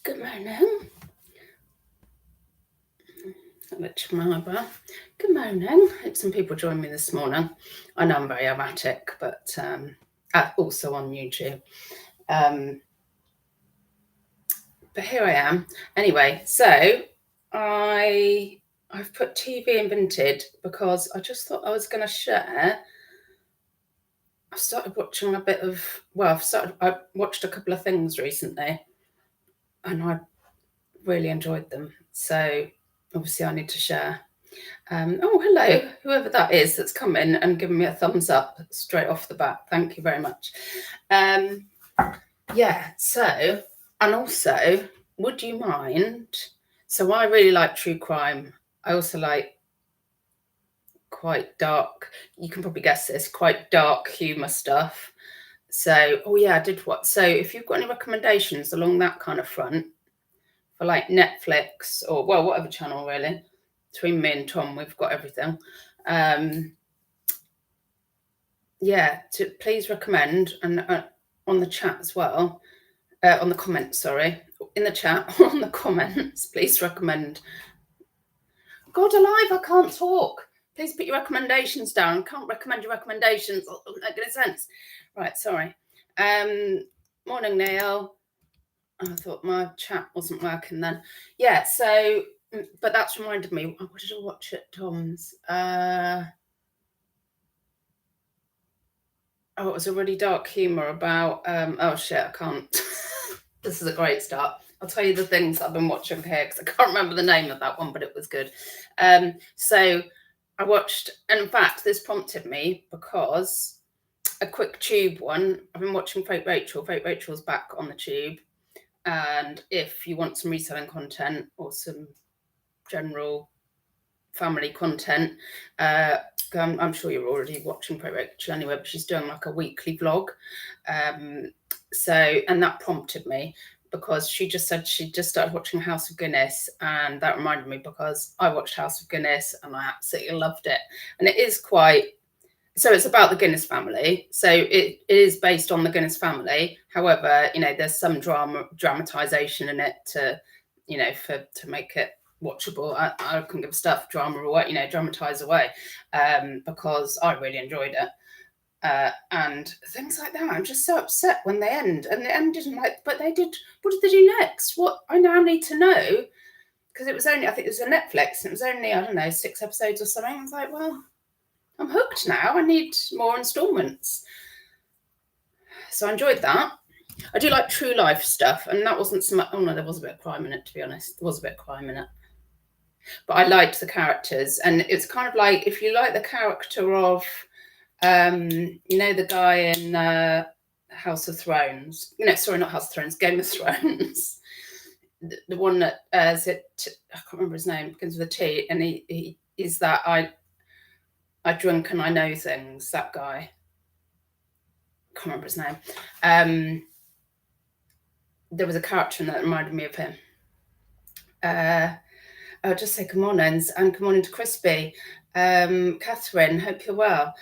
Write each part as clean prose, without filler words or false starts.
Good morning. Good morning. Hope some people join me this morning. I know I'm very erratic, but also on YouTube. But here I am. Anyway, so I've put TV in Vinted because I just thought I was going to share. I started watching a bit of. I watched a couple of things recently, and I really enjoyed them. So obviously I need to share. Oh, hello, whoever that is that's come in and given me a thumbs up straight off the bat. Thank you very much. So, and also, would you mind? So I really like true crime. I also like quite dark, you can probably guess this, quite dark humour stuff. So, I did what? So if you've got any recommendations along that kind of front for like Netflix or, whatever channel really, between me and Tom, we've got everything. To please recommend, and on the chat as well, on the comments, sorry, in the chat, on the comments, please recommend. God alive, I can't talk. Please put your recommendations down. Can't recommend your recommendations. It doesn't make any sense. Right, sorry. Morning, Neil. I thought my chat wasn't working then. Yeah, so, but that's reminded me, what did I watch at Tom's? It was a really dark humour about, I can't. This is a great start. I'll tell you the things I've been watching here because I can't remember the name of that one, but it was good. So I watched, and in fact, this prompted me because a quick tube one, I've been watching Fake Rachel. Fake Rachel's back on the tube. And if you want some reselling content or some general family content, I'm sure you're already watching Fake Rachel anyway, but she's doing like a weekly vlog. And that prompted me because she just said she just started watching House of Guinness, and that reminded me because I watched House of Guinness and I absolutely loved it. And it is so it's about the Guinness family. So it is based on the Guinness family. However, there's some dramatization in it to make it watchable. I can give stuff drama away, dramatize away, because I really enjoyed it. And things like that. I'm just so upset when they end. And the end didn't but they did. What did they do next? What I now need to know, because it was only, I think it was on Netflix, and it was only, I don't know, 6 episodes or something. I was like, well, I'm hooked now. I need more installments. So I enjoyed that. I do like true life stuff, and that wasn't so much. Oh no, there was a bit of crime in it, to be honest. There was a bit of crime in it. But I liked the characters, and it's kind of like if you like the character of, the guy in House of Thrones. Sorry, not House of Thrones, Game of Thrones. The one that I can't remember his name, begins with a T, and he is that I drink and I know things. That guy. Can't remember his name. There was a character in that reminded me of him. I'll just say good mornings and good morning to Crispy. Catherine, hope you're well.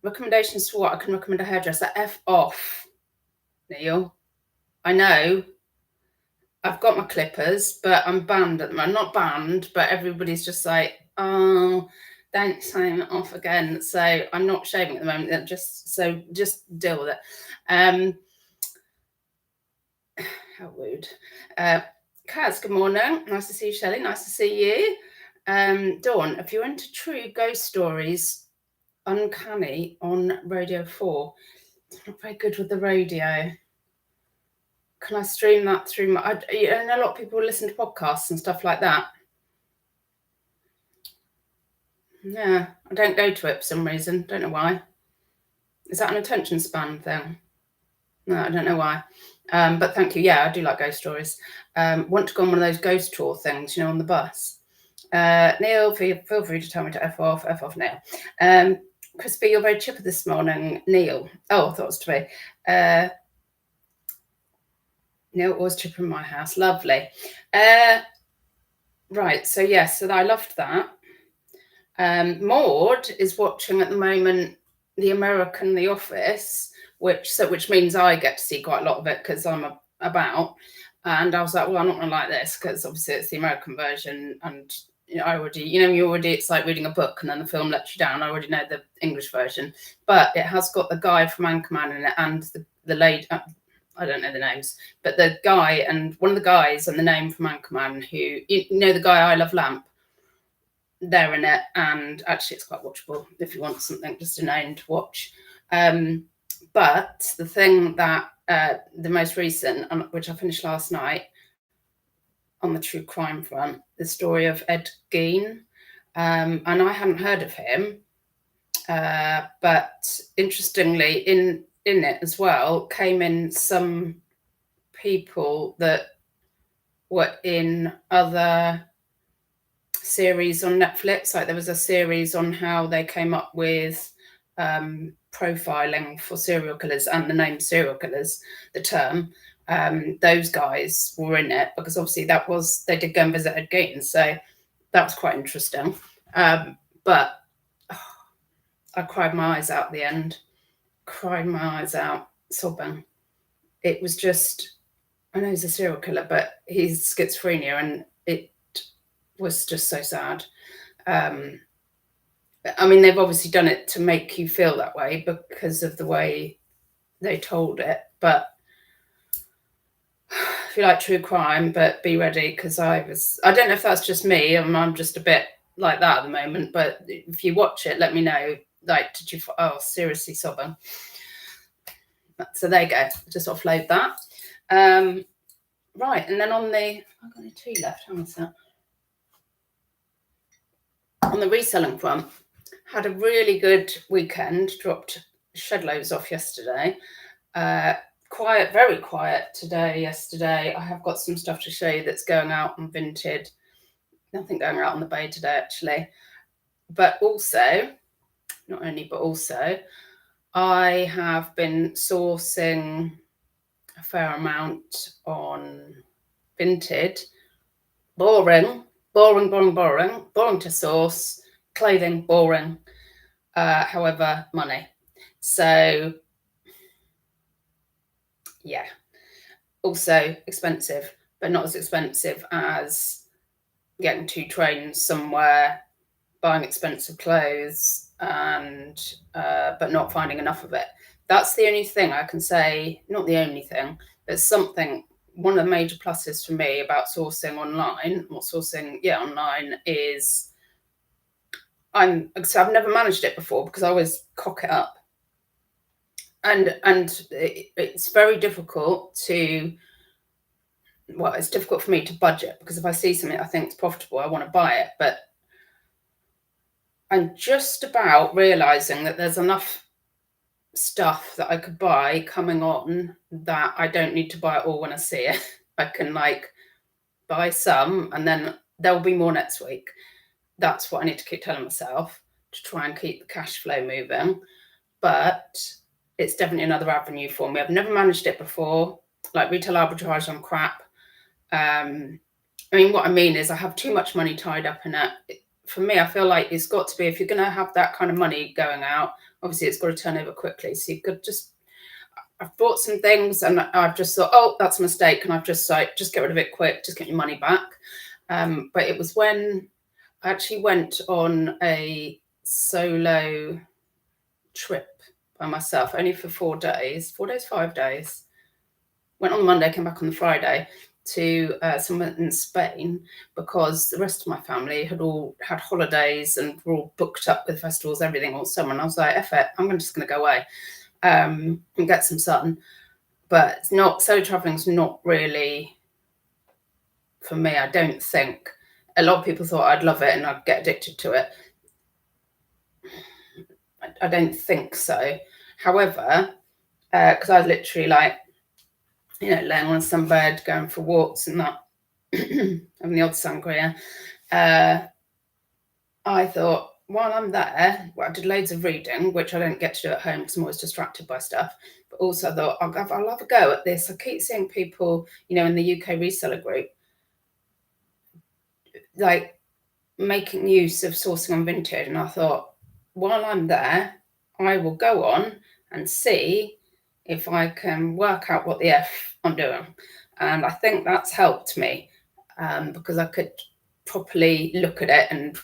Recommendations for what? I can recommend a hairdresser. F off, Neil. I know. I've got my clippers, but I'm banned at the moment. Not banned, but everybody's just like, oh, don't sign it off again. So I'm not shaving at the moment. Just deal with it. How rude. Kaz, good morning. Nice to see you, Shelley. Nice to see you. Dawn, if you're into true ghost stories, Uncanny on Radio 4. It's not very good with the radio. Can I stream that through my... I know a lot of people listen to podcasts and stuff like that. Yeah, I don't go to it for some reason. Don't know why. Is that an attention span thing? No, I don't know why. But thank you. Yeah, I do like ghost stories. Want to go on one of those ghost tour things, on the bus. Neil, feel free to tell me to F off Neil. Crispy, you're very chipper this morning. Neil. Oh, I thought it was to be. Neil always chipper in my house. Lovely. Right, so yes, so I loved that. Maud is watching at the moment The American The Office, which means I get to see quite a lot of it because I'm about. And I was like, well, I'm not going to like this because obviously it's the American version. And I already, it's like reading a book and then the film lets you down. I already know the English version. But it has got the guy from Anchorman in it and the lady, I don't know the names, but the guy and one of the guys and the name from Anchorman who, the guy I Love Lamp, they're in it. And actually it's quite watchable if you want something just a name to watch. But the thing that, the most recent, which I finished last night, on the true crime front, the story of Ed Gein. And I hadn't heard of him. But interestingly, in it as well, came in some people that were in other series on Netflix. Like there was a series on how they came up with profiling for serial killers and the name serial killers, the term. Those guys were in it because obviously they did go and visit Ed Gein, so that was quite interesting. But I cried my eyes out at the end. Cried my eyes out, sobbing. It was just, I know he's a serial killer, but he's schizophrenia, and it was just so sad. I mean, they've obviously done it to make you feel that way because of the way they told it. But if you like true crime, but be ready, because I don't know if that's just me, I'm just a bit like that at the moment. But if you watch it, let me know. Like, did you? Oh, seriously, sobbing. So there you go. Just offload that. Right, and then I've got any tea left. Hang on a sec. On the reselling front, had a really good weekend. Dropped shed loads off yesterday. Quiet, very quiet today. Yesterday, I have got some stuff to show you that's going out on Vinted. Nothing going out on the bay today, actually. But also, not only, but also, I have been sourcing a fair amount on Vinted. Boring to source. Clothing, boring. However, money. So, yeah. Also expensive, but not as expensive as getting 2 trains somewhere, buying expensive clothes, and but not finding enough of it. That's the only thing I can say. Not the only thing, but something. One of the major pluses for me about sourcing online, online, is I've never managed it before because I always cock it up, and it's very difficult to. Well, it's difficult for me to budget because if I see something I think is profitable, I want to buy it. But I'm just about realizing that there's enough stuff that I could buy coming on that I don't need to buy it all when I see it. I can buy some and then there will be more next week. That's what I need to keep telling myself to try and keep the cash flow moving. But it's definitely another avenue for me. I've never managed it before. Like retail arbitrage, I'm crap. What I mean is I have too much money tied up in it. For me, I feel like it's got to be, if you're going to have that kind of money going out, obviously it's got to turn over quickly. So you could I've bought some things and I've just thought, oh, that's a mistake. And I've just get rid of it quick, just get your money back. But it was when I actually went on a solo trip by myself, only for 4 days, 5 days. Went on the Monday, came back on the Friday to somewhere in Spain because the rest of my family had all had holidays and were all booked up with festivals, everything all summer. And I was like, F it, I'm just going to go away and get some sun. But it's not, solo traveling's not really for me, I don't think. A lot of people thought I'd love it and I'd get addicted to it. I don't think so. However, because I was literally laying on a sunbed, going for walks and that, having the odd sangria. I thought, while I'm there, I did loads of reading, which I don't get to do at home because I'm always distracted by stuff. But also I thought, I'll have a go at this. I keep seeing people, in the UK reseller group, making use of sourcing on Vinted. And I thought, while I'm there, I will go on and see if I can work out what the F I'm doing. And I think that's helped me because I could properly look at it and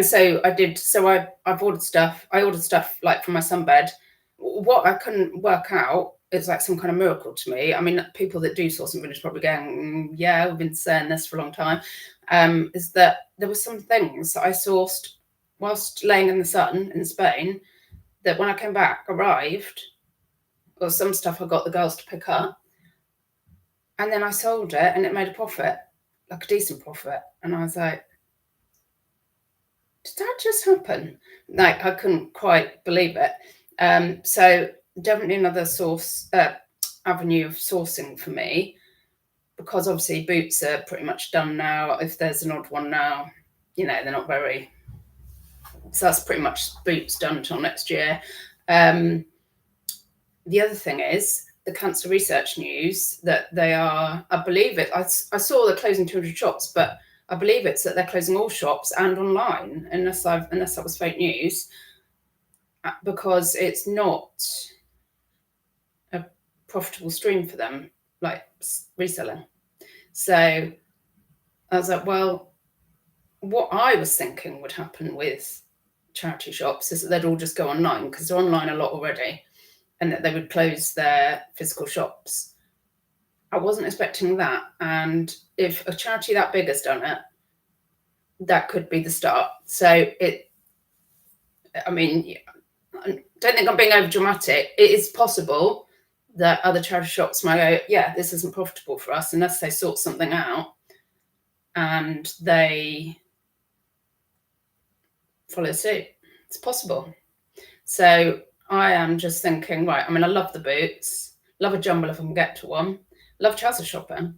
so I did. So I've ordered stuff. I ordered stuff like for my sunbed. What I couldn't work out is like some kind of miracle to me. I mean, people that do sourcing vintage probably going, yeah, we've been saying this for a long time. Is that there were some things that I sourced whilst laying in the sun in Spain that when I came back arrived, or some stuff I got the girls to pick up, and then I sold it and it made a profit, like a decent profit. And I was like, did that just happen? Like, I couldn't quite believe it. So definitely another avenue of sourcing for me, because obviously boots are pretty much done now. If there's an odd one now, they're not very. So that's pretty much boots done till next year. The other thing is the cancer research news that they are, I believe it, I saw they're closing 200 shops, but I believe it's that they're closing all shops and online, unless that was fake news, because it's not a profitable stream for them, like reselling. So I was like, well, what I was thinking would happen with charity shops is that they'd all just go online, because they're online a lot already, and that they would close their physical shops. I wasn't expecting that. And if a charity that big has done it, that could be the start. So I don't think I'm being over dramatic. It is possible that other charity shops might go, yeah, this isn't profitable for us, unless they sort something out and they follow suit. It's possible. So I am just thinking, right, I love the boots, love a jumble if I can get to one, love trouser shopping.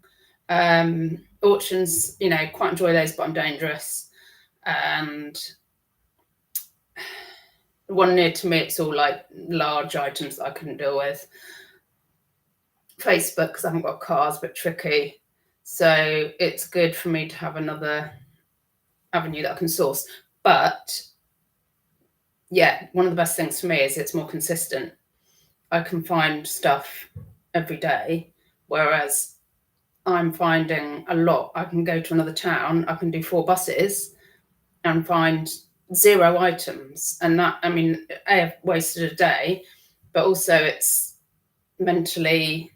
Auctions, quite enjoy those, but I'm dangerous. And the one near to me, it's all like large items that I couldn't deal with. Facebook, because I haven't got cars, but tricky. So it's good for me to have another avenue that I can source. But yeah, one of the best things for me is it's more consistent. I can find stuff every day, whereas I'm finding a lot. I can go to another town, I can do 4 buses and find 0 items. And that, I've wasted a day, but also it's mentally,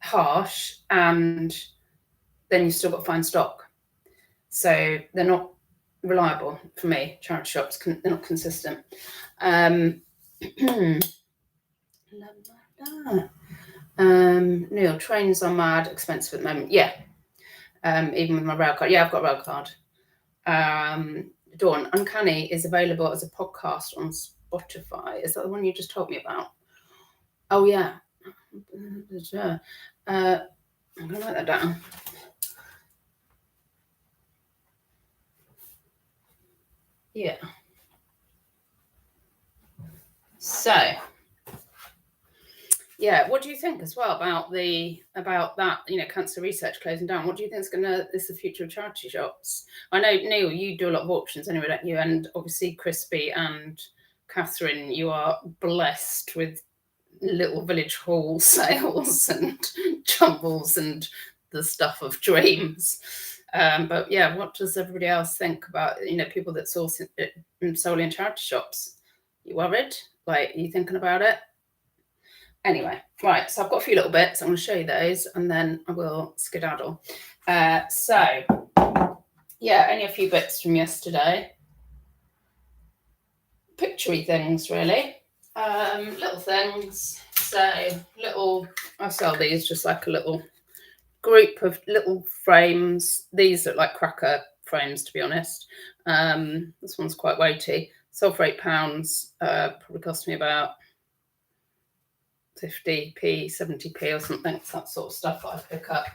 harsh, and then you still got to find stock. So they're not reliable for me. Charity shops, they're not consistent. Neil, trains are mad expensive at the moment. Yeah. Even with my rail card. Yeah, I've got a rail card. Dawn, Uncanny is available as a podcast on Spotify. Is that the one you just told me about? Oh, yeah. I'm going to write that down. Yeah. So, yeah, what do you think as well about that, cancer research closing down? What do you think is the future of charity shops? I know, Neil, you do a lot of auctions anyway, don't you? And obviously Crispy and Catherine, you are blessed with little village hall sales and jumbles and the stuff of dreams. But yeah, what does everybody else think about, people that source it solely in charity shops? You worried? Like, are you thinking about it? Anyway, right, so I've got a few little bits. I'm going to show you those and then I will skedaddle. So, yeah, only a few bits from yesterday. Picture-y things, really. Little things. So, I sell these just like a little group of little frames. These look like cracker frames, to be honest. This one's quite weighty. Sold for £8. Probably cost me about 50p, 70p or something. It's that sort of stuff that I pick up.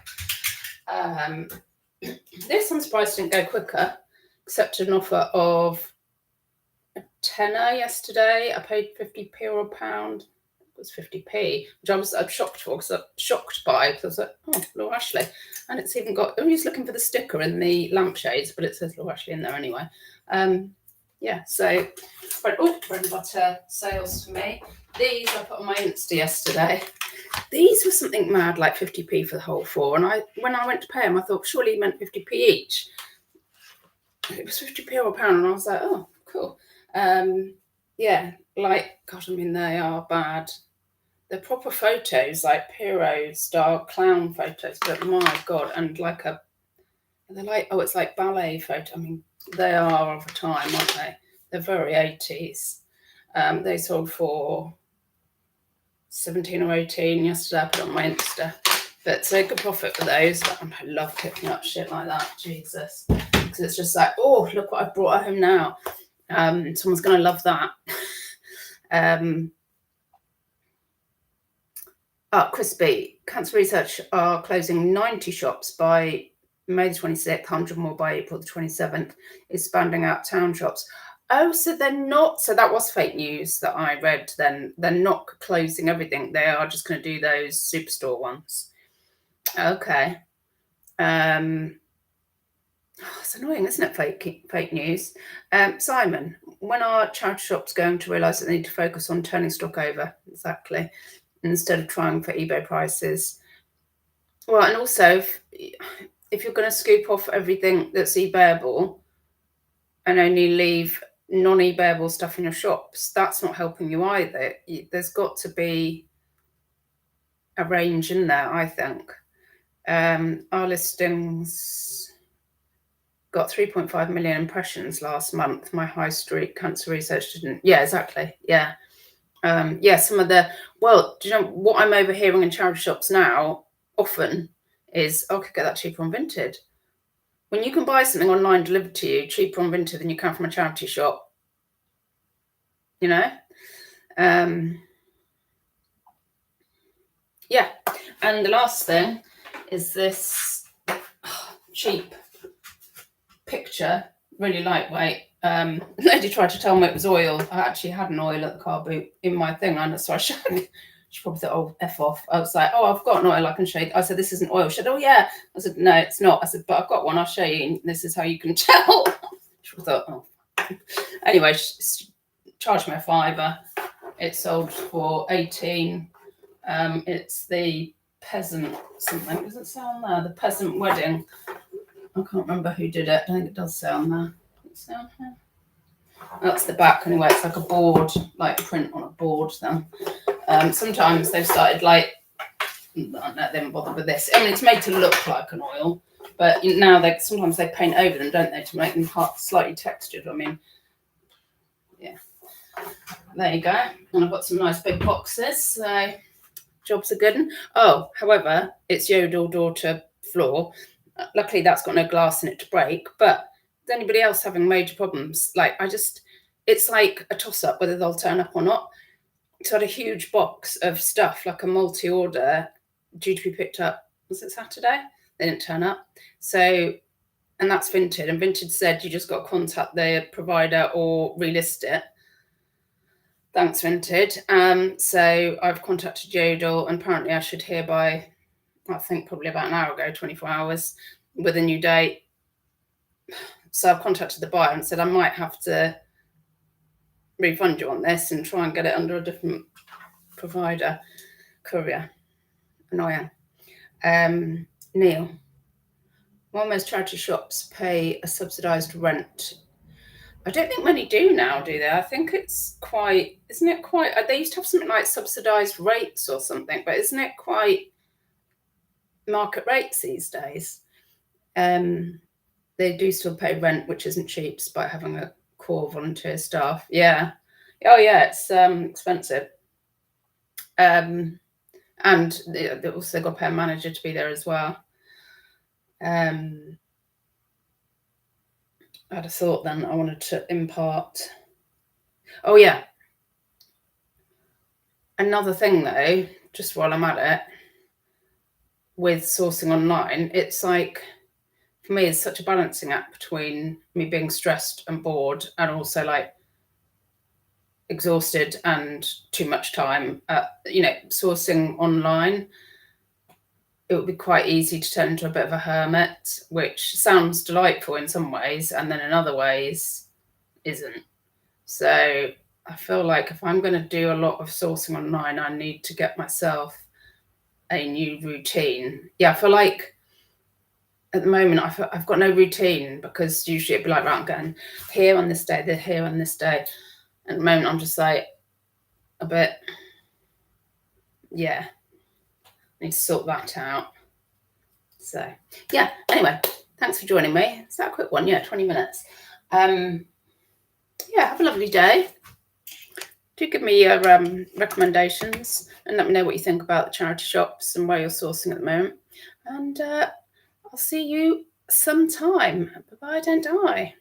This, I'm surprised didn't go quicker. Accepted an offer of a tenner yesterday. I paid 50p or £1. It was 50p, which I'm shocked for, because I'm shocked by, because I was like, oh, Laura Ashley. And it's even got, I'm just looking for the sticker in the lampshades, but it says Laura Ashley in there anyway. Yeah, so bread and butter sales for me. These I put on my Insta yesterday. These were something mad, like 50p for the whole 4. And when I went to pay them, I thought surely he meant 50p each. It was 50p or a pound, and I was like, oh, cool. Yeah, like, gosh, I mean, they are bad. They're proper photos, like Piro style clown photos, but my God, and like they're like, oh, it's like ballet photo. I mean, they are of a time, aren't they? They're very 80s. They sold for 17 or 18 yesterday. I put it on my Insta. But so good profit for those. I love picking up shit like that. Jesus. Because it's just like, oh, look what I've brought home now. Someone's going to love that. Crispy. Cancer Research are closing 90 shops by May the 26th, 100 more by April the 27th, expanding out town shops. Oh, so they're not, so that was fake news that I read then. They're not closing everything. They are just going to do those superstore ones. Okay. It's annoying, isn't it, fake news? Simon, when are charity shops going to realise that they need to focus on turning stock over? Exactly. Instead of trying for eBay prices. Well, and also, if you're going to scoop off everything that's eBayable and only leave non-eBayable stuff in your shops, that's not helping you either. There's got to be a range in there, I think. Our listings got 3.5 million impressions last month. My high street Cancer Research didn't. Yeah, exactly. Yeah. Some of the, well, do you know what I'm overhearing in charity shops now often is, I could get that cheaper on Vinted. When you can buy something online delivered to you cheaper on Vinted than you can from a charity shop, you know? Yeah. And the last thing is this cheap picture, really lightweight. Lady tried to tell me it was oil. I actually had an oil at the car boot in my thing, and so I showed it. She probably thought, oh, F off. I was like, oh, I've got an oil I can show you. I said, this isn't oil. She said, oh, yeah. I said, no, it's not. I said, but I've got one. I'll show you. This is how you can tell. She thought, oh. Anyway, she charged me a £5. It sold for 18. It's the peasant something. Does it say on there? The peasant wedding. I can't remember who did it. I think it does say on there. Does it say on here? That's the back anyway. It's like a board, like print on a board then. Sometimes they've started like, they haven't bothered with this. I mean, it's made to look like an oil, but now sometimes they paint over them, don't they, to make them slightly textured. I mean, yeah. There you go. And I've got some nice big boxes, so jobs are good. Oh, however, it's Yodel door to floor. Luckily, that's got no glass in it to break, but is anybody else having major problems? Like, it's like a toss-up whether they'll turn up or not. So I had a huge box of stuff, like a multi-order, due to be picked up, was it Saturday? They didn't turn up. So, and that's Vinted. And Vinted said you just got to contact the provider or relist it. Thanks, Vinted. So I've contacted Yodel, and apparently I should hear by, I think probably about an hour ago, 24 hours, with a new date. So I've contacted the buyer and said I might have to refund you on this and try and get it under a different provider, courier. Annoying. Neil, while most charity shops pay a subsidised rent, I don't think many do now, do they? I think it's quite, isn't it quite, they used to have something like subsidised rates or something, but isn't it quite market rates these days? They do still pay rent, which isn't cheap, despite having a core volunteer staff. Yeah. Oh, yeah, it's expensive. And they also got to pay a manager to be there as well. I'd have thought then I wanted to impart. Oh, yeah. Another thing, though, just while I'm at it, with sourcing online, it's like, for me, it's such a balancing act between me being stressed and bored and also like exhausted and too much time. Sourcing online, it would be quite easy to turn into a bit of a hermit, which sounds delightful in some ways, and then in other ways isn't. So I feel like if I'm going to do a lot of sourcing online, I need to get myself a new routine. Yeah, I feel like at the moment I've got no routine, because usually it'd be like, right, I'm going here on this day, then here on this day. At the moment, I'm just like a bit, yeah, need to sort that out. So yeah, anyway, thanks for joining me. It's that quick one, yeah, 20 minutes. Yeah, have a lovely day. Do give me your recommendations and let me know what you think about the charity shops and where you're sourcing at the moment. And I'll see you sometime. Bye-bye, don't die.